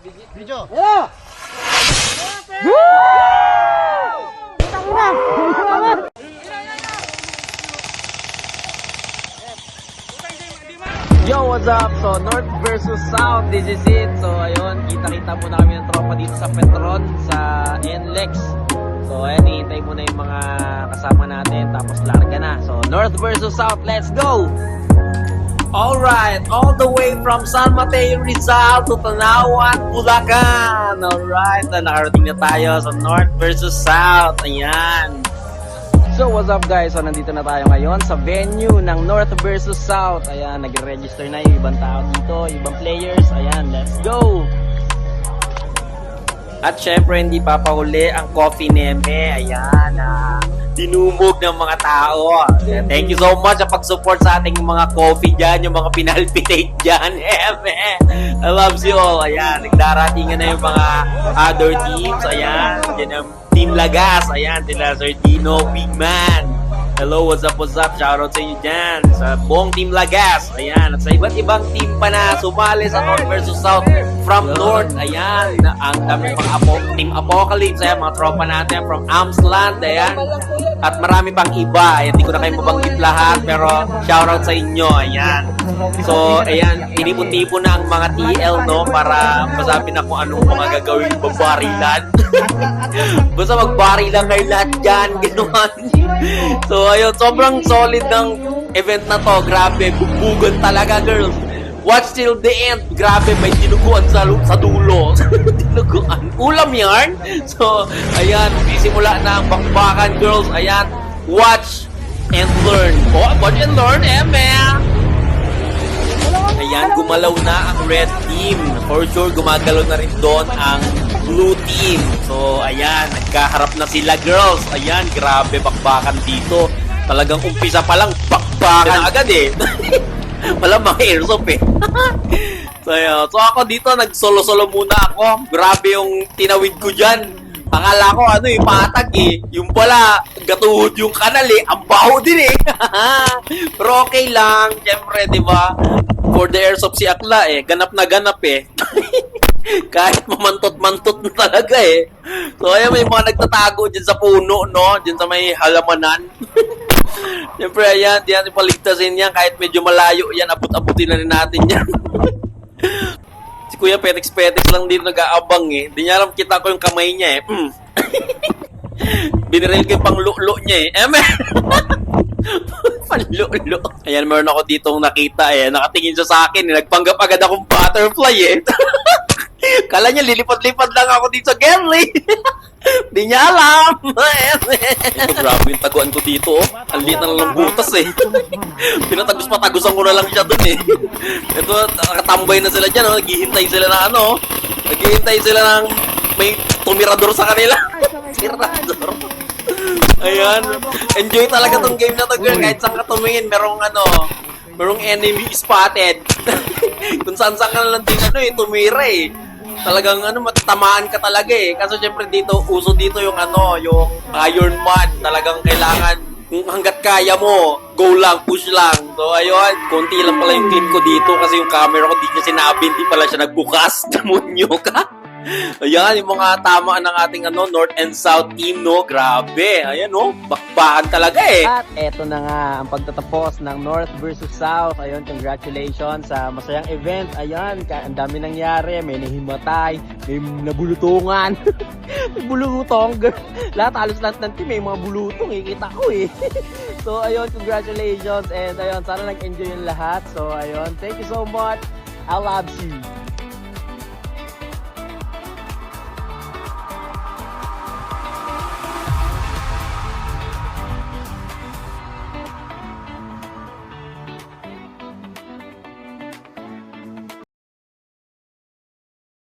Video. Yeah! Yo, what's up? So, North versus South, this is it. So, ayun, kita-kita muna kami ng tropa dito sa Petron, sa NLEX. So, ayun, hihintay muna yung mga kasama natin, tapos larga na. So, North versus South, let's go! Alright, all the way from San Mateo, Rizal to Tanawan, Bulacan. Alright, nakarating na tayo sa North versus South. Ayan. So, what's up guys? So, nandito na tayo ngayon sa venue ng North versus South. Ayan, nag-register na yung ibang tao dito, ibang players. Ayan, let's go! At syempre, hindi papahuli ang coffee neme. Ayan, dinumog ng mga tao. Thank you so much sa pag-support sa ating mga coffee dyan, yung mga pinalpitate dyan. I love you all. Ayan, nagdaratingan na yung mga other teams. Ayan, yan ang Team Lagas. Ayan, sila Sir Dino, Big Man. Hello, what's up, what's up? Shoutout sa inyo dyan. Sa buong Team Lagas. Ayan, at sa iba't ibang team pa na sumali sa North versus South from North. Ayan, ang dami mga Team Apocalypse. Ayan, mga tropa natin from Amsland. Ayan, at marami pang iba. Ayan, hindi ko na kayo mabanggit lahat, pero shoutout sa inyo. Ayan. So, ayan, tinipon-tipon na ang mga TL, no, para masabi na kung anong mga gagawin babarilan. Basta magbarilan kayo lahat dyan. Ganoon. So, ayun, sobrang solid ng event na to. Grabe, bugbugan talaga, girls. Watch till the end. Grabe, may dinuguan sa dulo. Dinuguan. Ulam yarn. So, ayan, sisimula na ang bakbakan, girls. Ayan, watch and learn. Oh, watch and learn, man. Ayan, gumalaw na ang red team. For sure, gumagalaw na rin doon ang blue team. So, ayan, nagkaharap na sila, girls. Ayan, grabe, bakbakan dito. Talagang umpisa pa lang, bakbakan agad eh. Wala mga airsoft eh. So, ayan. So, ako dito, nag-solo-solo muna ako. Grabe yung tinawid ko dyan. Akala ko patag eh. Yung pala, gatuhod yung kanal eh. Ang baho din eh. Pero okay lang. Siyempre, di ba? For the airsoft si Akla eh. Ganap na ganap eh. Kahit mamantot-mantot na talaga eh. So, ayan, may mga nagtatago dyan sa puno, no? Dyan sa may halamanan. Siyempre, ayan, diyan ipaligtasin yan. Kahit medyo malayo yan, abot-abutin na rin natin yan. Si Kuya Petex lang din nag-aabang eh. Di niya alam, kita ko yung kamay niya eh. Biniril ko yung pang-lulo niya eh. Pang-lulo. Ayan, meron ako ditong nakita eh. Nakatingin siya sa akin eh. Nagpanggap agad akong butterfly eh. Kala niya, lilipad-lipad lang ako dito sa Gemly. Di niya alam. Grabe yung taguan ko dito oh. Ang liit na lang butas eh. Pinatagos-patagosan ko na lang siya dun eh. Ito, nakatambay na sila dyan oh. Naghihintay sila na Naghihintay sila ng may tumirador sa kanila. Tirador. Ayan. Enjoy talaga tong game na to, girl. Kahit saan ka tumingin, merong enemy spotted. Kung saan ka na lang din tumira eh. Talagang matatamaan ka talaga eh. Kaso syempre dito, uso dito yung yung Iron Man. Talagang kailangan, kung hanggat kaya mo, go lang, push lang. So ayun, konti lang pala yung clip ko dito kasi yung camera ko di niya sinabi, hindi pala siya nagbukas. Damunyo ka. Ayan, yung mga tamaan ng ating North and South team, no? Grabe. Ayan, no? Bakbakan talaga eh. At eto na nga ang pagtatapos ng North versus South. Ayun, congratulations sa masayang event. Ayan, ang dami nangyari. May nahimatay, may nabulutungan. Bulutong. Lahat, halos lahat ng team, may mga bulutong. Kita ko eh. So, ayun, congratulations. And ayun, sana nag-enjoy yung lahat. So, ayun, thank you so much. I love you.